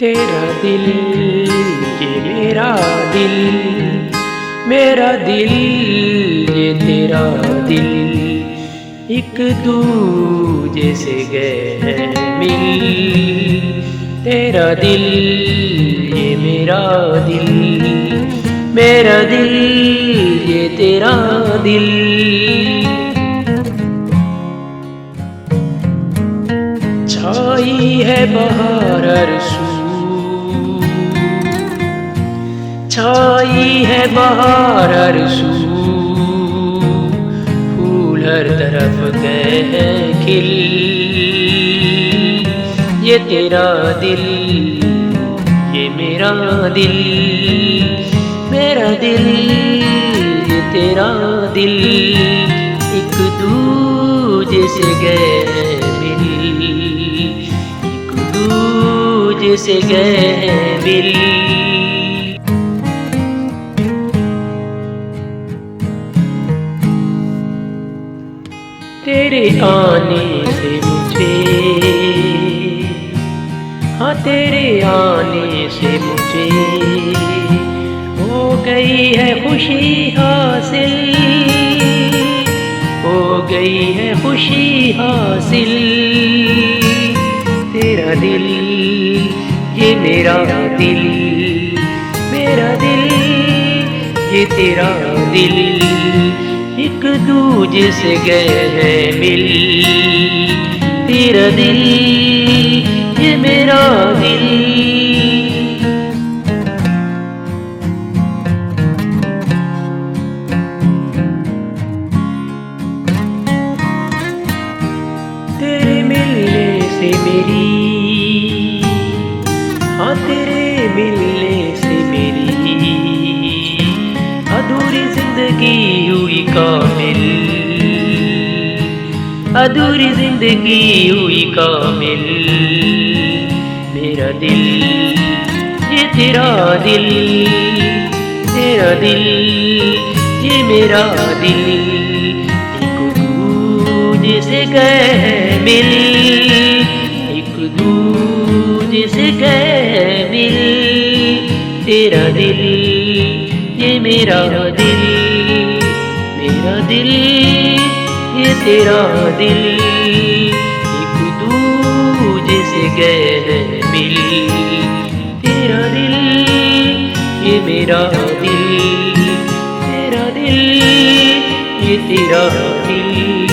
तेरा दिल ये मेरा दिल ये तेरा दिल, एक दूजे से गए हैं मिल। तेरा दिल ये मेरा दिल ये तेरा दिल। छाई है बहार अरसू, छाई है बहार अरसू, फूल हर तरफ गए हैं खिल। ये तेरा दिल ये मेरा दिल ये तेरा दिल, एक दूजे से गए हैं मिल, एक दूजे से गए हैं मिल। तेरे आने से मुझे, हाँ तेरे आने से मुझे हो गई है खुशी हासिल, हो गई है खुशी हासिल। तेरा दिल ये मेरा दिल ये तेरा दिल, एक दूजे से गए हैं मिल। तेरा दिल ये मेरा दिल। तेरे मिलने से मेरी, हाँ तेरे मिलने से मेरी अधूरी जिंदगी हुई कामिल, अधूरी जिंदगी हुई कामिल। मेरा दिल ये तेरा दिल ये मेरा दिल, एक दूजे से गए हैं मिल, एक दूजे से गए हैं मिल। तेरा दिल ये मेरा दिल ये तेरा दिल, एक दूजे से गए हैं मिल। तेरा दिल ये मेरा दिल ये तेरा दिल।